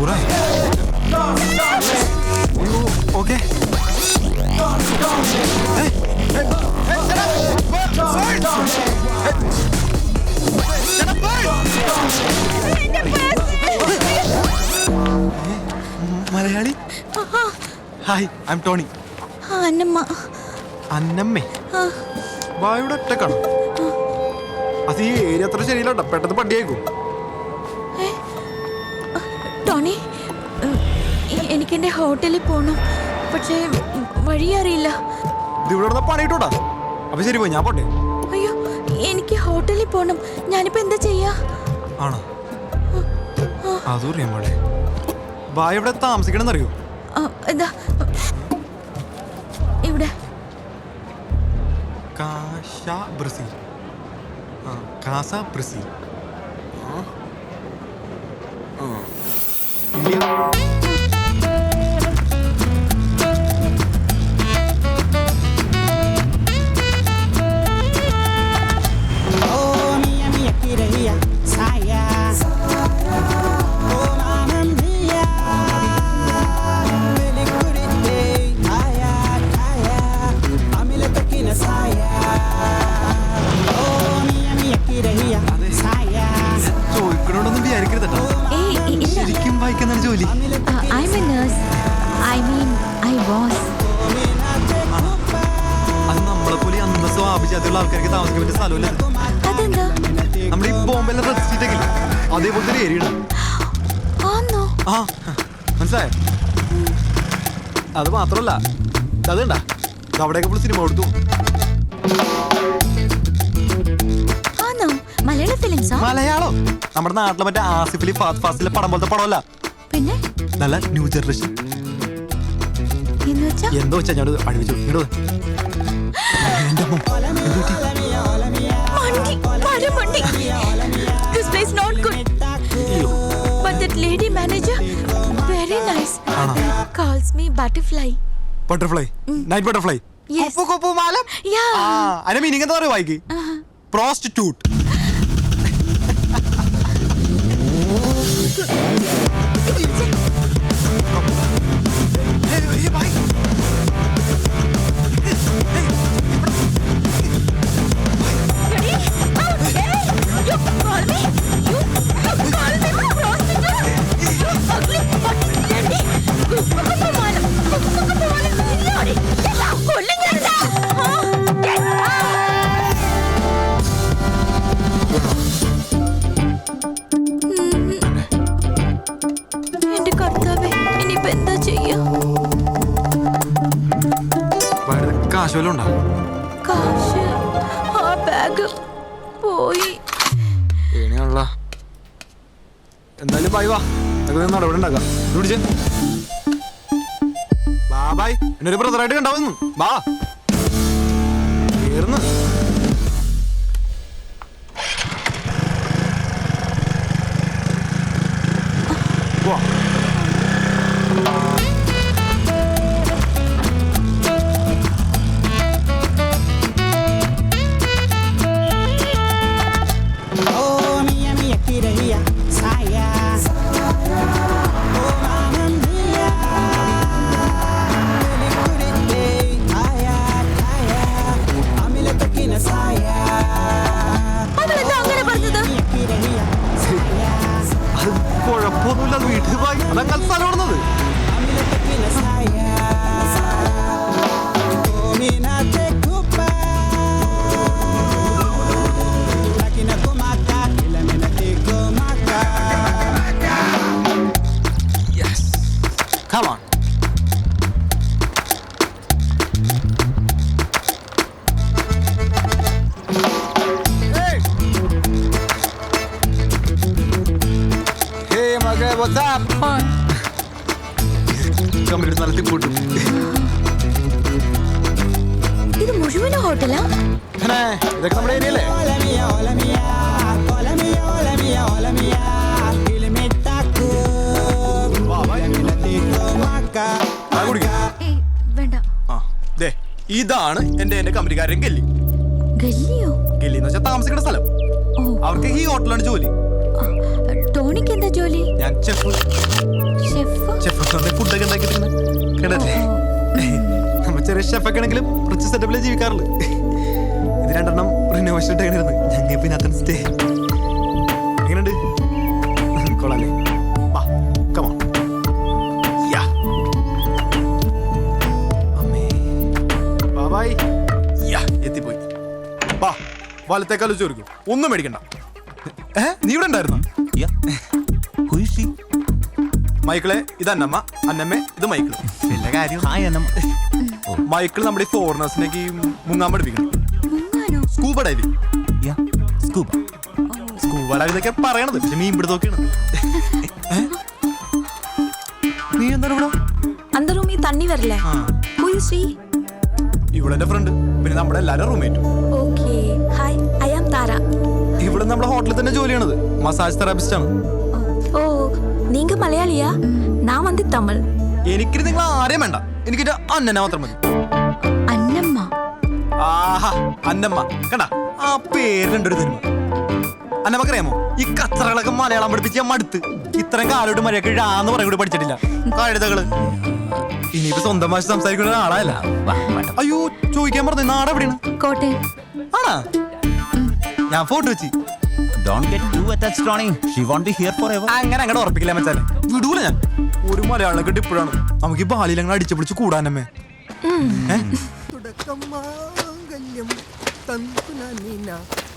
മണിക്കൂറായി. Okay Malayali. Hi, I am Tony. Annamma. അന്നമ്മേ? വായുടെ ഒറ്റക്കാണോ? അത് ഈ ഏരിയ അത്ര ശരിയില്ല, പെട്ടെന്ന് പണ്ടിയേക്കും. ടോണി, എനിക്ക് എന്റെ ഹോട്ടലിൽ പോണം, പക്ഷേ വഴി അറിയില്ല. ഇവിടെ പണി കിട്ടൂടാ. അപ്പൊ ശരി, പോയി, ഞാൻ പോട്ടെ. അയ്യോ, എനിക്ക് ഹോട്ടലിൽ പോണം. ഞാനിപ്പോ എന്താ ചെയ്യാ? ആണോ? അതറിയാം മോളെ. വായ ഇവിടെ താമസിക്കണമെന്നറിയോ? എന്താ ഇവിടെ? കാസ ബ്രസീൽ. കാസ ബ്രസീൽ. ചോദിക്കണോടൊന്നും വിചാരിക്കരുതട്ടോ. ശരിക്കും വായിക്കുന്നതാണ് ജോലി. അത് നമ്മളെ പോലെ അന്തസ്സോ ആഭിജാതിയുള്ള ആൾക്കാർക്ക് താമസിക്കാൻ പറ്റിയ സ്ഥലമല്ല. നമ്മുടെ ഈ ബോംബെയിലെ റെഡ് സ്ട്രീറ്റ് ഒക്കെ അതേപോലത്തെ ഒരു ഏരിയ ഉണ്ട്. ആ, മനസ്സിലായോ? അത് മാത്രമല്ല, അതുണ്ടാ അവിടെയൊക്കെ ഇപ്പോൾ സിനിമ കൊടുത്തു. മലയാളം നമ്മുടെ നാട്ടിലെ മറ്റേ ആസിഫലി ഫാസ്റ്റ് ഫാസ്റ്റിലെ പടം പോലത്തെ പടമല്ല, പിന്നെ നല്ല ന്യൂ ജനറേഷൻ. എന്തോ വെച്ചാ ഞാൻ അഴിവിച്ചു. Butterfly, night butterfly. അതിന്റെ മീനിങ് എന്താ പറയുക? വായിക്ക്. പ്രോസ്റ്റിറ്റ്യൂട്ട്. കാശ് വല്ലതും ഉണ്ടോ? കാശ് ആ ബാഗ് പോയി. എന്തായാലും ബൈ, വാ, നടപടി ഉണ്ടാക്കാം. ബായ്, എന്നെ ഒരു ബ്രദറായിട്ട് കണ്ടാവുന്നു. വാ, കേറുന്നു. കുഴപ്പമൊന്നുമില്ല, വീട്ടിൽ പോയി അതങ്ങനെ സ്ഥലം ഇടുന്നത്. Come on. Hey, Magay, what's up? Hi. Come here, നടത്തി കൂട്ടും. ഇത് മുഴുവൻ ഹോട്ടലാ? ഇതൊക്കെ നമ്മുടെ ഏരിയല്ലേ? ഇതാണ് എന്റെ കമ്പനിക്കാരൻ ഗല്ലി. ഗല്ലി എന്ന് വെച്ചാൽ താമസിക്കുന്ന സ്ഥലം. അവർക്ക് ഈ ഹോട്ടലാണ് ജോലി. ടോണിക്ക് എന്താ ജോലി? ഞാൻ ചെഫ് ഫുഡൊക്കെ ഉണ്ടാക്കിയിട്ടുണ്ട് കേട്ടല്ലേ. നമ്മ ചെറിയ ഷെഫൊക്കെ ആണെങ്കിലും റിച്ച് സെറ്റപ്പിലെ ജീവിക്കാറുള്ളു. ഇത് രണ്ടെണ്ണം റിനോവേഷൻ ഇട്ടായിരുന്നു. ഞങ്ങൾ പിന്നെ അത്ര സ്റ്റേ എങ്ങനെയുണ്ട്? കൊള്ളാല്ലേ? വാ കമോൺ. യാ അമ്മേ ബാബായ്. യാ എത്തിപ്പോയി. വാ വലത്തേക്കാലും ചോദിക്കും. ഒന്നും മേടിക്കണ്ട. നീ ഇവിടെ ഉണ്ടായിരുന്നോ? മൈക്കിളെ ഇത് അന്നമ്മ, അന്നമ്മേ ഇത് മൈക്കിള്. എല്ലാ കാര്യം മൈക്കിൾ നമ്മുടെ ഈ ഫോറിനേഴ്സിനേക്ക് മുങ്ങാൻ പഠിപ്പിക്കണം. Scuba diving. സ്കൂബ ഡൈവിംഗ് പറയണത്, പക്ഷെ മീൻ പിടുത്തൊക്കെയാണ്. നീ എന്താണ് ഇവിടെ? அந்த ரூம் தண்ணி வரல. Who is she? ഇവിടെ എന്റെ ഫ്രണ്ട്, പിന്നെ നമ്മുടെ എല്ലാരും റൂംമേറ്റും. Okay. Hi, I am Tara. ഇവിടെ നമ്മുടെ ഹോട്ടലിൽ തന്നെ ജോലിയാണത്. മസാജ് തെറാപ്പിസ്റ്റ് ആണ്. ഓ നീങ്ക മലയാളിയാ? ഞാൻ വന്ന് തമിഴ്. എനിക്ക് നിങ്ങൾ ആരെയും വേണ്ട, എനിക്ക് അന്നനെ മാത്രം മതി. അന്നമ്മ. ആഹാ അന്നമ്മ കണ്ട ആ പേരിലുണ്ടൊരു തരുമ. അന്നമ്മക്കറിയാമോ ഈ കച്ചറകളൊക്കെ മലയാളം പഠിപ്പിച്ച് ഞാൻ മടുത്ത്. ഇത്രയും കാലോട്ട് മര്യാദക്ക് ഴാന്ന് പറയാൻ കൂടി പഠിച്ചിട്ടില്ല. കഴുതകള് ഇനിയിപ്പോ സ്വന്തം ഭാഷ സംസാരിക്കുന്ന ആളല്ല. അയ്യോ ചോദിക്കാൻ പറഞ്ഞു, നാട് എവിടെയാണ്? കോട്ടയം. ആണാ? ഞാൻ ഫോട്ടോ വെച്ച്. അങ്ങനെ അങ്ങോട്ട് ഉറപ്പിക്കില്ല മച്ചാനെ, വിടൂല ഞാൻ. ഒരു മലയാളം കിട്ടി ഇപ്പോഴാണ് നമുക്ക് ഈ ബാലിയിൽ അങ്ങനെ അടിച്ചു പിടിച്ച് കൂടാനമ്മേ.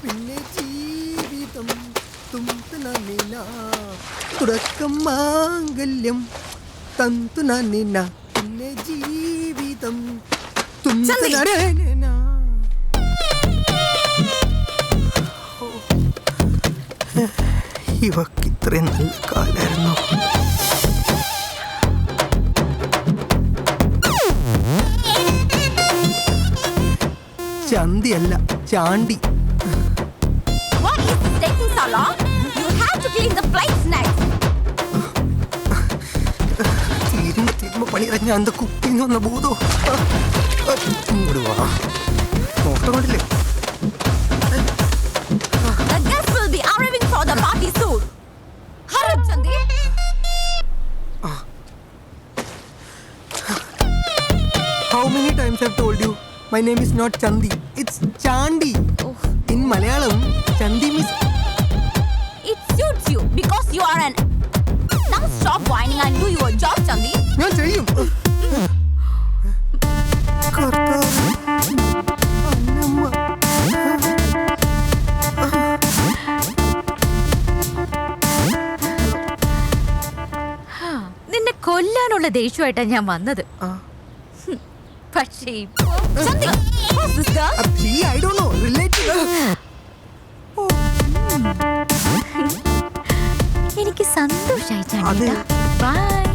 പിന്നെ ജീവിതം തുടക്കം മാംഗല്യം തന്തുനീന പിന്നെ ജീവിതം ഇവക്ക് ഇത്രയും നല്ല കാലായിരുന്നു. ചന്തിയല്ല Chandy. What is taking so long? You have to clean the plates next. തീരുമ്പോ പണി ഇറങ്ങി അന്ത കുപ്പിന്ന് വന്ന ബോധോ. നോട്ടം കൊണ്ടില്ലേ? The guests will be arriving for the party soon. Hurry up, Chandi. How many times I've told you my name is not Chandi, it's Chandi. In Malayalam, Chandi means. It suits you because you are an. Now stop whining and do your job, Chandi. ഞാൻ ചെയ്യും. കർത്താവേ, അന്നമ്മ. നിന്നെ കൊല്ലാനുള്ള ദേഷ്യമായിട്ടാ ഞാൻ വന്നത്. പക്ഷേ ഇപ്പോ Chandi, who's this girl? She, I don't know, relative. എനിക്ക് സന്തോഷായി ചാണ്ടി. അതെ. ബൈ.